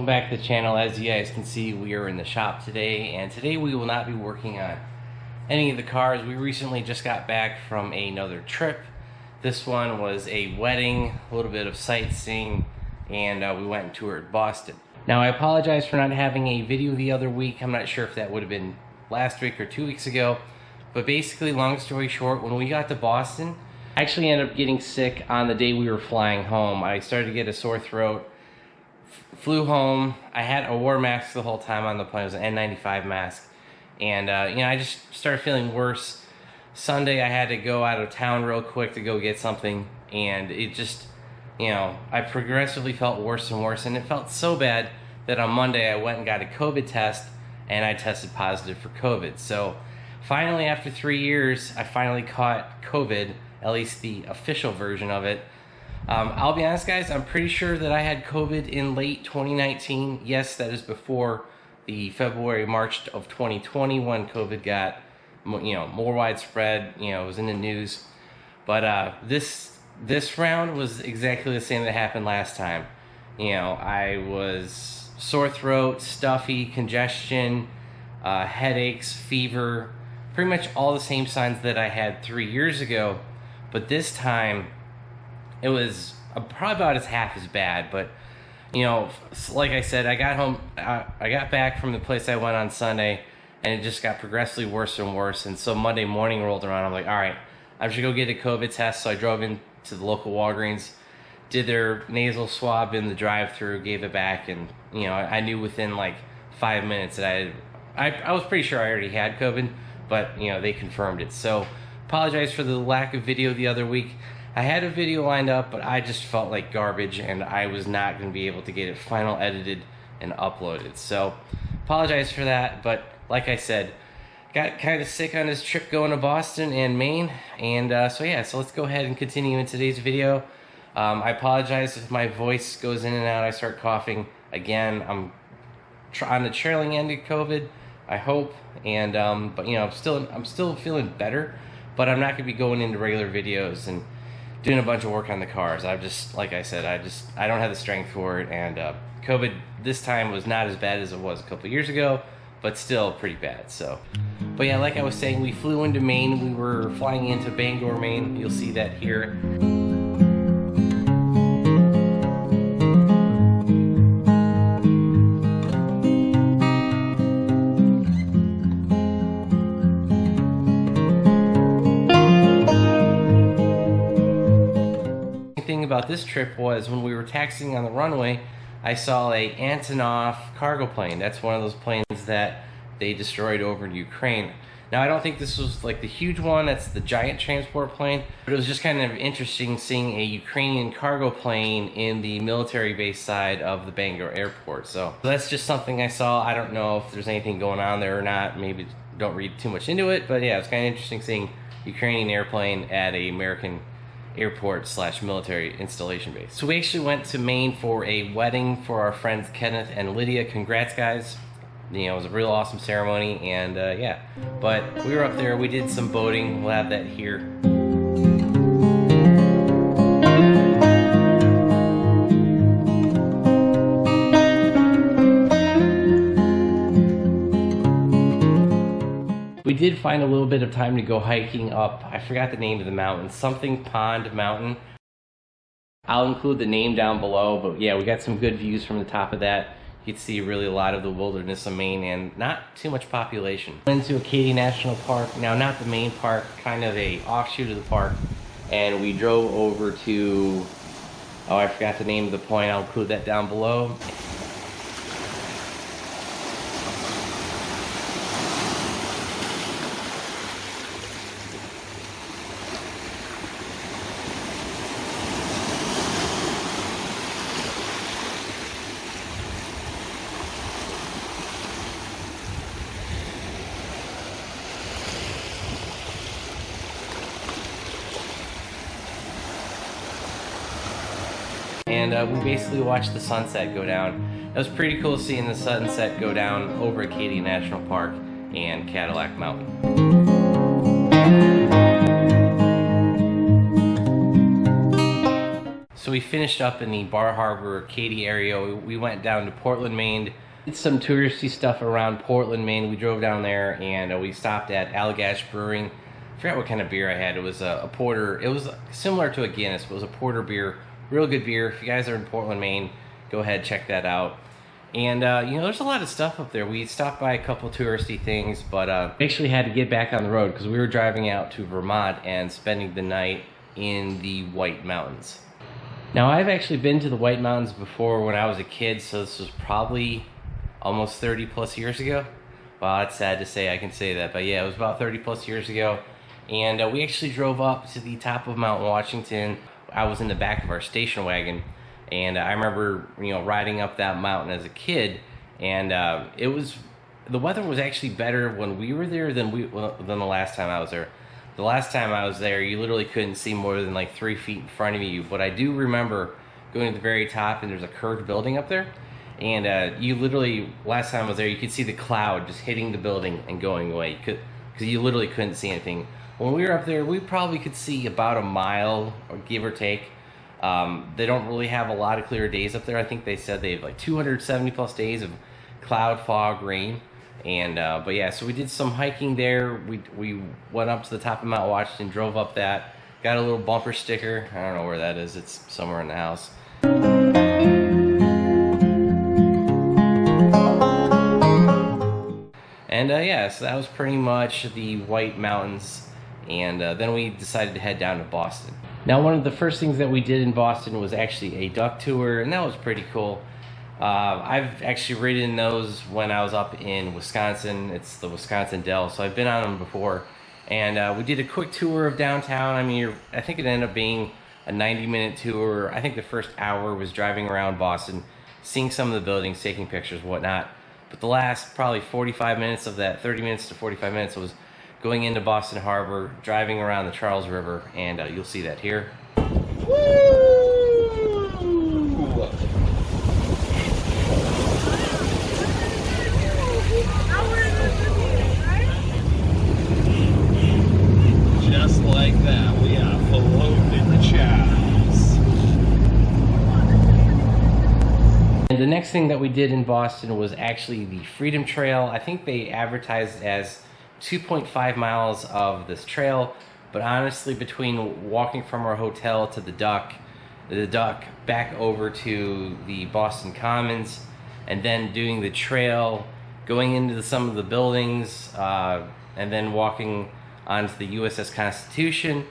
back to the channel. As you guys can see, we are in the shop today, and today we will not be working on any of the cars. We recently just got back from another trip. This one was a wedding, a little bit of sightseeing, and we went and toured Boston. Now I apologize for not having a video the other week. I'm not sure if that would have been last week or 2 weeks ago, but basically, long story short, when we got to Boston, I actually ended up getting sick on the day we were flying home. I started to get a sore throat. Flew home. I wore a mask the whole time on the plane. It was an N95 mask, and I just started feeling worse. Sunday I had to go out of town real quick to go get something, and it just, I progressively felt worse and worse, and it felt so bad that on Monday I went and got a COVID test, and I tested positive for COVID. So finally, after 3 years, I finally caught COVID, at least the official version of it. I'll be honest, guys, I'm pretty sure that I had COVID in late 2019. Yes, that is before the February, March of 2020 when COVID got, more widespread, it was in the news. But this round was exactly the same that happened last time. I was sore throat, stuffy, congestion, headaches, fever, pretty much all the same signs that I had 3 years ago. But this time, it was probably about half as bad. But like I said, I got home, I got back from the place I went on Sunday, and it just got progressively worse and worse. And so Monday morning rolled around, I'm like, all right, I should go get a COVID test. So I drove into the local Walgreens, did their nasal swab in the drive-thru, gave it back, and I knew within like 5 minutes that I was pretty sure I already had COVID, but they confirmed it. So apologize for the lack of video the other week. I had a video lined up, but I just felt like garbage, and I was not going to be able to get it final edited and uploaded. So apologize for that, but like I said, got kind of sick on this trip going to Boston and Maine, and so let's go ahead and continue in today's video. I apologize if my voice goes in and out. I start coughing again. I'm on the trailing end of COVID, I hope, and but I'm still feeling better, but I'm not going to be going into regular videos and doing a bunch of work on the cars. Like I said, I don't have the strength for it, and COVID this time was not as bad as it was a couple years ago, but still pretty bad. So, but yeah, like I was saying, we flew into Maine. We were flying into Bangor, Maine. You'll see that here. About this trip was when we were taxiing on the runway, I saw a Antonov cargo plane. That's one of those planes that they destroyed over in Ukraine. Now, I don't think this was like the huge one, that's the giant transport plane, but it was just kind of interesting seeing a Ukrainian cargo plane in the military base side of the Bangor airport. So that's just something I saw. I don't know if there's anything going on there or not. Maybe don't read too much into it, but yeah, it's kind of interesting seeing Ukrainian airplane at a American airport / military installation base. So we actually went to Maine for a wedding for our friends Kenneth and Lydia. Congrats, guys. It was a real awesome ceremony, and yeah. But we were up there, we did some boating. We'll have that here. We did find a little bit of time to go hiking up, I forgot the name of the mountain, something Pond Mountain. I'll include the name down below, but yeah, we got some good views from the top of that. You can see really a lot of the wilderness of Maine and not too much population. Went to Acadia National Park, now not the main park, kind of a offshoot of the park, and we drove over to, I forgot the name of the point, I'll include that down below. And we basically watched the sunset go down. It was pretty cool seeing the sunset go down over Acadia National Park and Cadillac Mountain. So we finished up in the Bar Harbor, Katy area. We went down to Portland, Maine. Did some touristy stuff around Portland, Maine. We drove down there and we stopped at Allagash Brewing. I forgot what kind of beer I had. It was a porter. It was similar to a Guinness, but it was a porter beer. Real good beer. If you guys are in Portland, Maine, go ahead, check that out. And, you know, there's a lot of stuff up there. We stopped by a couple touristy things, but we actually had to get back on the road because we were driving out to Vermont and spending the night in the White Mountains. Now, I've actually been to the White Mountains before when I was a kid, so this was probably almost 30 plus years ago. Well, it's sad to say I can say that, but yeah, it was about 30 plus years ago. And we actually drove up to the top of Mount Washington. I was in the back of our station wagon. And I remember, you know, riding up that mountain as a kid, and the weather was actually better when we were there than the last time I was there. The last time I was there, you literally couldn't see more than like 3 feet in front of you. But I do remember going to the very top, and there's a curved building up there, and you literally, last time I was there, you could see the cloud just hitting the building and going away because you literally couldn't see anything. When we were up there, we probably could see about a mile, or give or take. They don't really have a lot of clear days up there. I think they said they have like 270 plus days of cloud, fog, rain. And but yeah, so we did some hiking there. We went up to the top of Mount Washington, drove up that, got a little bumper sticker. I don't know where that is. It's somewhere in the house. And yeah, so that was pretty much the White Mountains. And then we decided to head down to Boston. Now, one of the first things that we did in Boston was actually a duck tour, and that was pretty cool. I've actually ridden those when I was up in Wisconsin. It's the Wisconsin Dells, so I've been on them before. And we did a quick tour of downtown. I mean, I think it ended up being a 90-minute tour. I think the first hour was driving around Boston, seeing some of the buildings, taking pictures, whatnot. But the last probably 45 minutes of that, 30 minutes to 45 minutes, was going into Boston Harbor, driving around the Charles River, and you'll see that here. Woo! Just like that, we are floating in the Charles. And the next thing that we did in Boston was actually the Freedom Trail. I think they advertised as 2.5 miles of this trail, but honestly, between walking from our hotel to the duck back over to the Boston Commons, and then doing the trail, going into some of the buildings, and then walking onto the USS Constitution,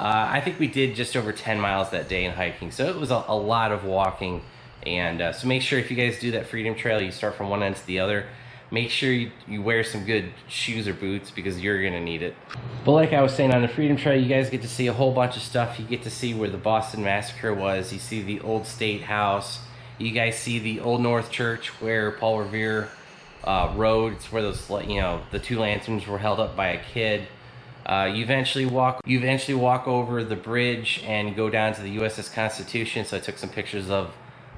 I think we did just over 10 miles that day in hiking. So it was a lot of walking, and so make sure if you guys do that Freedom Trail, you start from one end to the other. Make sure you wear some good shoes or boots because you're going to need it. But like I was saying, on the Freedom Trail, you guys get to see a whole bunch of stuff. You get to see where the Boston Massacre was. You see the old State House. You guys see the Old North Church where Paul Revere rode. It's where those, you know, the two lanterns were held up by a kid. You eventually walk over the bridge and go down to the USS Constitution. So I took some pictures of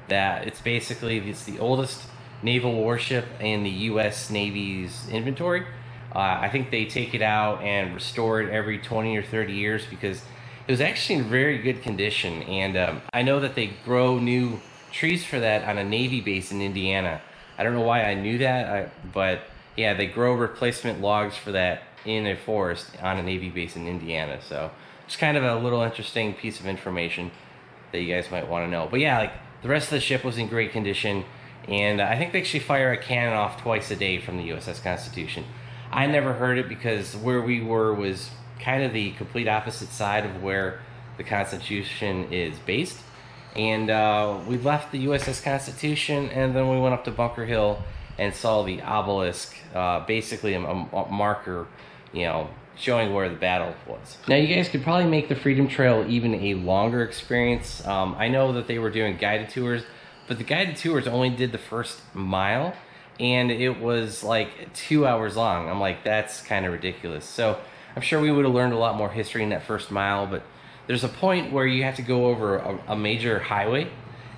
that. It's the oldest naval warship in the U.S. Navy's inventory. I think they take it out and restore it every 20 or 30 years because it was actually in very good condition. And I know that they grow new trees for that on a Navy base in Indiana. I don't know why I knew that, but yeah, they grow replacement logs for that in a forest on a Navy base in Indiana. So just kind of a little interesting piece of information that you guys might want to know. But yeah, like the rest of the ship was in great condition. And I think they actually fire a cannon off twice a day from the USS Constitution. I never heard it because where we were was kind of the complete opposite side of where the Constitution is based. And we left the USS Constitution, and then we went up to Bunker Hill and saw the obelisk, basically a marker, you know, showing where the battle was. Now, you guys could probably make the Freedom Trail even a longer experience. I know that they were doing guided tours, but the guided tours only did the first mile, and it was like 2 hours long. I'm like, that's kind of ridiculous. So I'm sure we would have learned a lot more history in that first mile, but there's a point where you have to go over a major highway,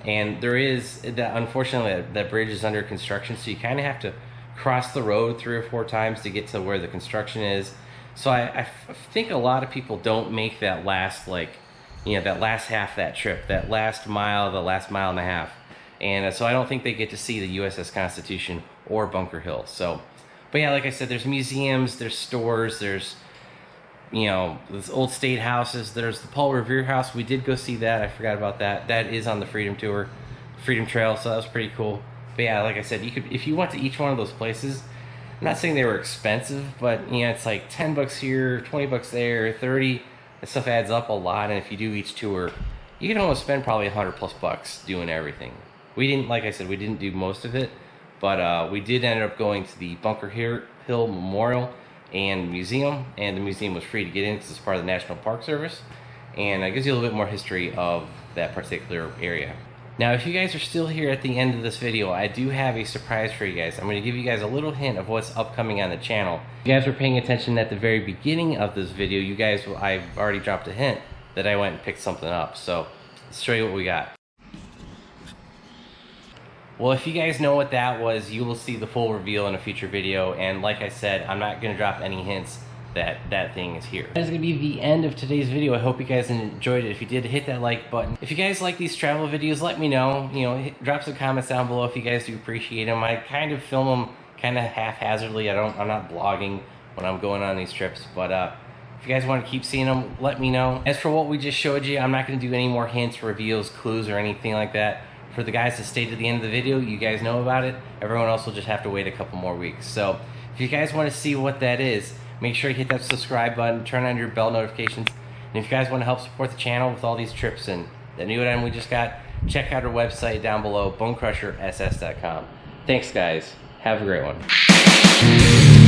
and there is, unfortunately, that bridge is under construction, so you kind of have to cross the road 3 or 4 times to get to where the construction is. So I think a lot of people don't make that last, like, you know, that last half of that trip, that last mile, the last mile and a half. And so I don't think they get to see the USS Constitution or Bunker Hill. So, but yeah, like I said, there's museums, there's stores, there's, you know, those old state houses. There's the Paul Revere House. We did go see that. I forgot about that. That is on the Freedom Tour, Freedom Trail, so that was pretty cool. But yeah, like I said, you could, if you went to each one of those places, I'm not saying they were expensive, but you know, it's like 10 bucks here, 20 bucks there, 30. That stuff adds up a lot, and if you do each tour, you can almost spend probably 100 plus bucks doing everything. We didn't, like I said, we didn't do most of it, but we did end up going to the Bunker Hill Memorial and Museum, and the museum was free to get in because it's part of the National Park Service, and it gives you a little bit more history of that particular area. Now, if you guys are still here at the end of this video, I do have a surprise for you guys. I'm going to give you guys a little hint of what's upcoming on the channel. If you guys were paying attention at the very beginning of this video, you guys, I've already dropped a hint that I went and picked something up. So, let's show you what we got. Well, if you guys know what that was, you will see the full reveal in a future video. And like I said, I'm not going to drop any hints that that thing is here. That is going to be the end of today's video. I hope you guys enjoyed it. If you did, hit that like button. If you guys like these travel videos, let me know. You know, drop some comments down below if you guys do appreciate them. I kind of film them kind of haphazardly. I'm not blogging when I'm going on these trips, but if you guys want to keep seeing them, let me know. As for what we just showed you, I'm not going to do any more hints, reveals, clues, or anything like that. For the guys that stayed to the end of the video, you guys know about it. Everyone else will just have to wait a couple more weeks. So if you guys want to see what that is, make sure you hit that subscribe button, turn on your bell notifications. And if you guys want to help support the channel with all these trips and the new item we just got, check out our website down below, BonecrrusherSS.com. Thanks, guys. Have a great one.